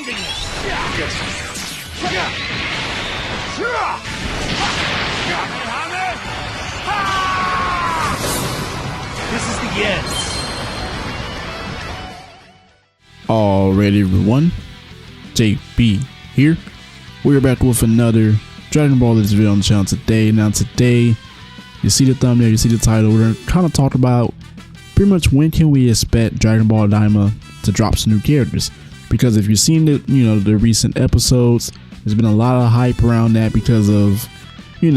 ending this! This is the end. Alright everyone, JB here. We're back with another Dragon Ball Z video on the channel today. Now today, you see the thumbnail, you see the title, we're going to kind of talk about pretty much when can we expect Dragon Ball Daima to drop some new characters. Because if you've seen the recent episodes, there's been a lot of hype around that because of, there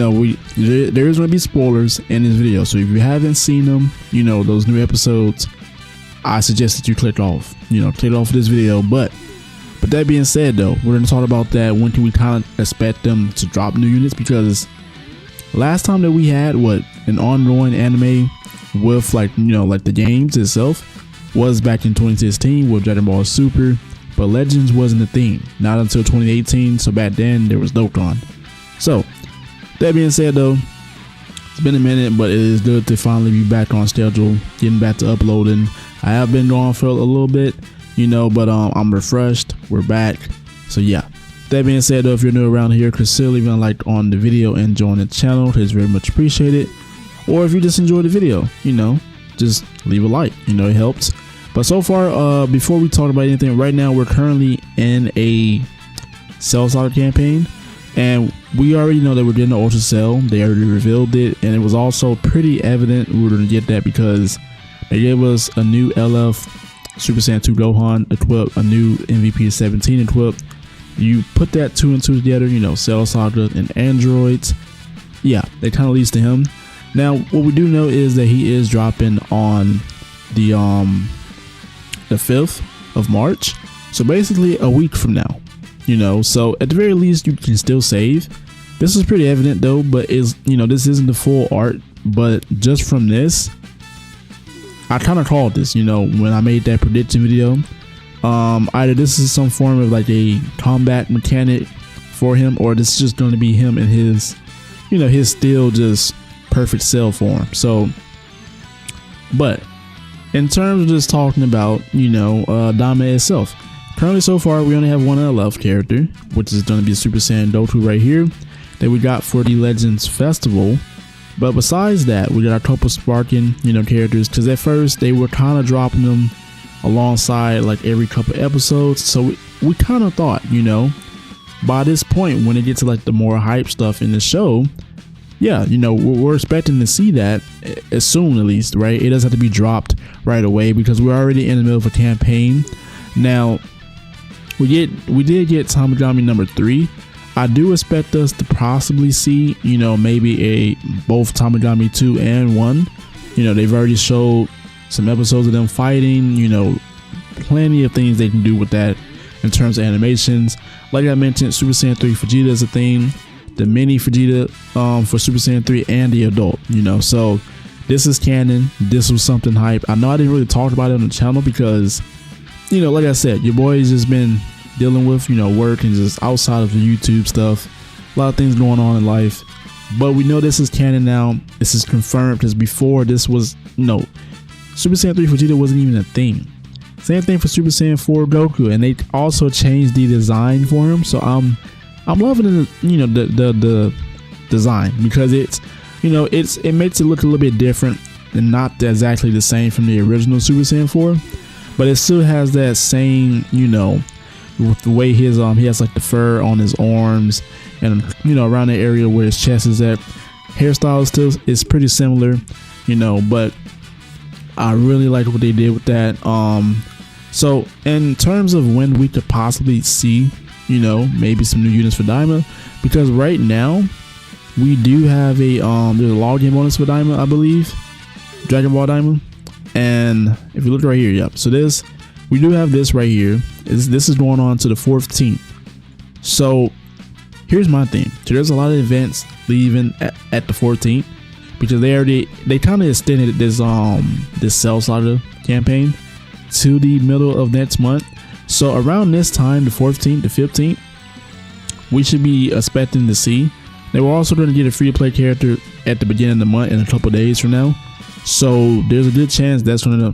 is going to be spoilers in this video. So if you haven't seen them, those new episodes, I suggest that you click off this video. But that being said though, we're going to talk about that. When can we kind of expect them to drop new units? Because last time that we had an ongoing anime with like the games itself was back in 2016 with Dragon Ball Super, but Legends wasn't a thing, not until 2018. So back then there was Dokkan. So that being said though, it's been a minute, but it is good to finally be back on schedule, getting back to uploading. I have been gone for a little bit, but I'm refreshed. We're back. So yeah. That being said though, if you're new around here, consider leaving a like on the video and join the channel. It's very much appreciated. Or if you just enjoyed the video, just leave a like. It helps. But so far, before we talk about anything, right now we're currently in a Cell Saga campaign, and we already know that we're getting the Ultra Cell. They already revealed it, and it was also pretty evident we were going to get that because they gave us a new LF Super Saiyan 2 Gohan equipped, a new MVP 17 equipped. You put that 2 and 2 together, Cell Saga and androids. Yeah, that kind of leads to him. Now, what we do know is that he is dropping on the 5th of March. So basically a week from now, so at the very least you can still save. This is pretty evident though, but this isn't the full art, but just from this, I kind of called this, when I made that prediction video. Either this is some form of like a combat mechanic for him, or this is just going to be him in his, his still just perfect cell form. So, but in terms of just talking about, Daima itself, currently so far we only have one LF character, which is going to be Super Saiyan Goku right here, that we got for the Legends Festival. But besides that, we got a couple sparking, characters, because at first they were kind of dropping them alongside like every couple episodes. So we kind of thought, by this point, when it gets to like the more hype stuff in the show, yeah, we're expecting to see that as soon, at least, right? It doesn't have to be dropped right away because we're already in the middle of a campaign. Now, we did get Tamagami number 3. I do expect us to possibly see, maybe both Tamagami 2 and 1. They've already showed some episodes of them fighting, plenty of things they can do with that in terms of animations. Like I mentioned, Super Saiyan 3 Vegeta is a thing. The mini Vegeta for Super Saiyan 3 and the adult, so this is canon. This was something hype. I know I didn't really talk about it on the channel because, like I said, your boy's just been dealing with, work and just outside of the YouTube stuff. A lot of things going on in life. But we know this is canon now. This is confirmed because before this was, Super Saiyan 3 Vegeta wasn't even a thing. Same thing for Super Saiyan 4 Goku, and they also changed the design for him. So I'm loving the design because it's it makes it look a little bit different and not exactly the same from the original Super Saiyan 4, but it still has that same with the way his he has like the fur on his arms and around the area where his chest is at. Hairstyle still is pretty similar, but I really like what they did with that. So in terms of when we could possibly see maybe some new units for Daima, because right now we do have a there's a login bonus for Daima, I believe, Dragon Ball Daima. And if you look right here, yep, so we do have this right here. This is going on to the 14th. So here's my thing. So there's a lot of events leaving at the 14th because they kind of extended this Cell Saga campaign to the middle of next month. So around this time, the 14th to 15th, we should be expecting to see. They were also going to get a free to play character at the beginning of the month in a couple days from now. So there's a good chance that's going to,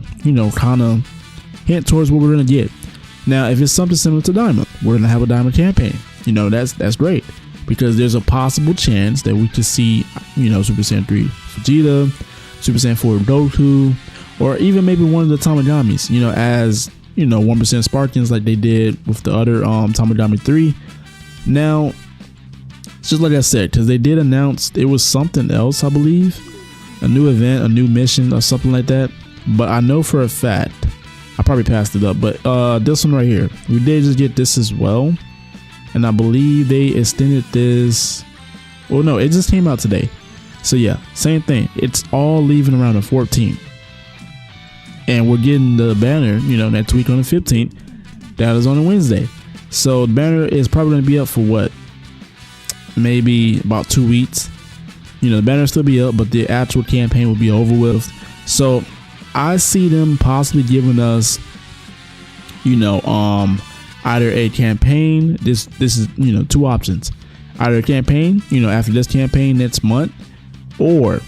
kind of hint towards what we're going to get. Now, if it's something similar to Daima, we're gonna have a Daima campaign. You know, that's great, because there's a possible chance that we could see, you know, Super Saiyan 3 Vegeta, Super Saiyan 4 Goku, or even maybe one of the Tamagamis, you know, as, you know, 1% Sparkins like they did with the other Tamagami 3. Now, just like I said, because they did announce it was something else, I believe, a new event, a new mission, or something like that. But I know for a fact, I probably passed it up, but this one right here, we did just get this as well. And I believe they extended this. Well, no, it just came out today. So yeah, same thing. It's all leaving around the 14th. And we're getting the banner, you know, next week on the 15th. That is on a Wednesday. So the banner is probably going to be up for what? Maybe about 2 weeks. You know, the banner will still be up, but the actual campaign will be over with. So I see them possibly giving us, you know, either a campaign. This is, you know, two options. Either a campaign, you know, after this campaign next month, or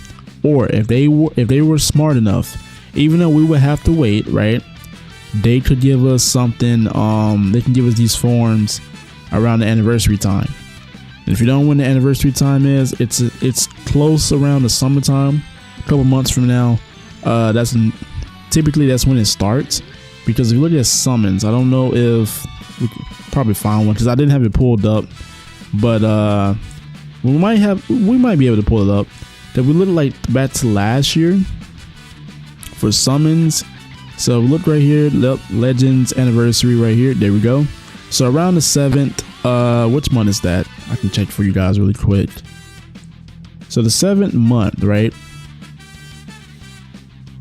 if they were smart enough, even though we would have to wait, right? They could give us something. They can give us these forms around the anniversary time. And if you don't know when the anniversary time is, it's close around the summertime, a couple months from now. Typically that's when it starts. Because if you look at summons, I don't know if we could probably find one, because I didn't have it pulled up, but we might be able to pull it up. That we look like back to last year for summons. So look right here, Legends anniversary right here. There we go. So around the 7th, which month is that? I can check for you guys really quick. So the 7th month, right,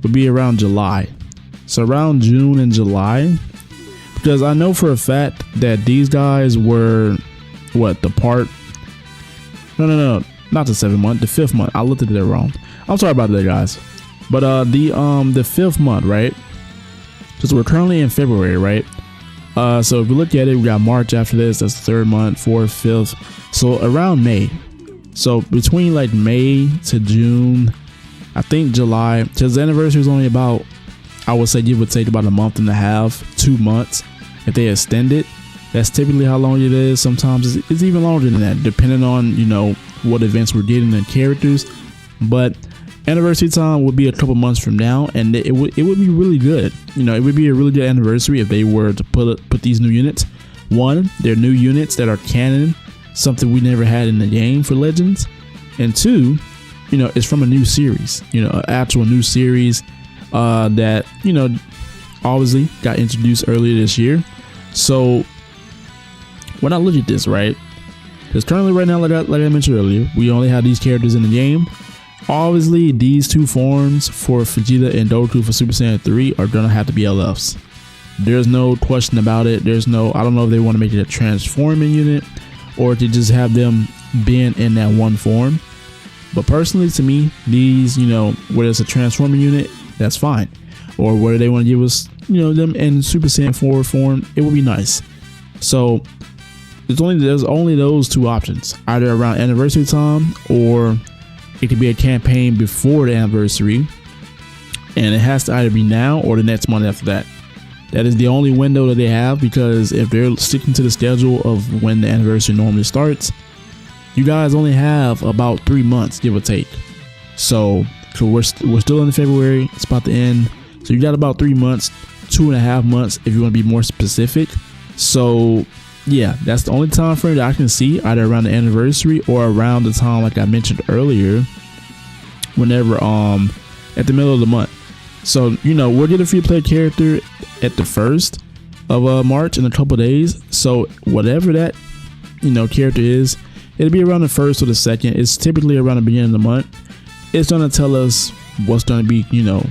would be around July. So around June and July, because I know for a fact that these guys were not the 7th month, the 5th month. I looked at it wrong. I'm sorry about that, guys. But the 5th month, right? Because we're currently in February, right? So if we look at it, we got March after this. That's the 3rd month, 4th, 5th. So around May. So between like May to June, I think July, because the anniversary is only about, I would say, give or take about a month and a half, 2 months. If they extend it, that's typically how long it is. Sometimes it's even longer than that, depending on, you know, what events we're getting and characters. But anniversary time would be a couple months from now, and it would be really good. You know, it would be a really good anniversary if they were to put these new units. One, they're new units that are canon, something we never had in the game for Legends. And two, you know, it's from a new series, you know, an actual new series that, you know, obviously got introduced earlier this year. So when I look at this, right, because currently right now, like I mentioned earlier, we only have these characters in the game. Obviously, these two forms for Vegeta and Goku for Super Saiyan 3 are gonna have to be LFs. There's no question about it. I don't know if they want to make it a transforming unit or to just have them being in that one form. But personally, to me, these, you know, whether it's a transforming unit, that's fine. Or whether they want to give us, you know, them in Super Saiyan 4 form, it would be nice. So there's only those two options, either around anniversary time, or it could be a campaign before the anniversary, and it has to either be now or the next month after that. That is the only window that they have, because if they're sticking to the schedule of when the anniversary normally starts, you guys only have about 3 months, give or take. So we're still in February, it's about to end. So you got about 3 months, 2.5 months if you want to be more specific. So yeah, that's the only time frame that I can see, either around the anniversary or around the time, like I mentioned earlier, whenever at the middle of the month. So, you know, we'll get a free play character at the 1st of March in a couple days. So whatever that, you know, character is, it'll be around the 1st or the 2nd. It's typically around the beginning of the month. It's gonna tell us what's gonna be, you know,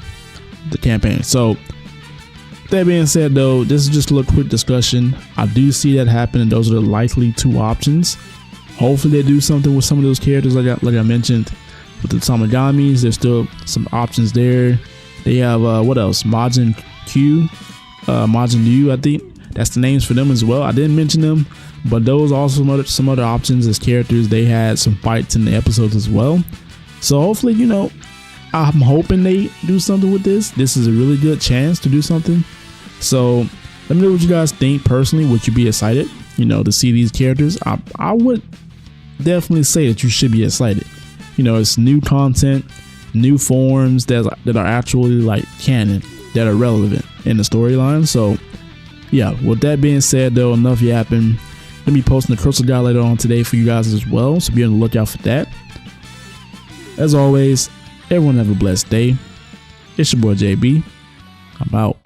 the campaign. So that being said, though, this is just a little quick discussion. I do see that happening. Those are the likely two options. Hopefully they do something with some of those characters, like I mentioned with the Tamagamis. There's still some options there. They have what else? Majin Q, Majin U, I think that's the names for them as well. I didn't mention them, but those are also some other options as characters. They had some fights in the episodes as well. So hopefully, you know, I'm hoping they do something with this. This is a really good chance to do something. So Let me know what you guys think personally. Would you be excited, you know, to see these characters? I would definitely say that you should be excited. You know, it's new content, new forms that are actually like canon, that are relevant in the storyline. So yeah, with that being said though, enough yapping. Let me posting the Crystal Guide later on today for you guys as well, so be on the lookout for that. As always, everyone have a blessed day. It's your boy JB. I'm out.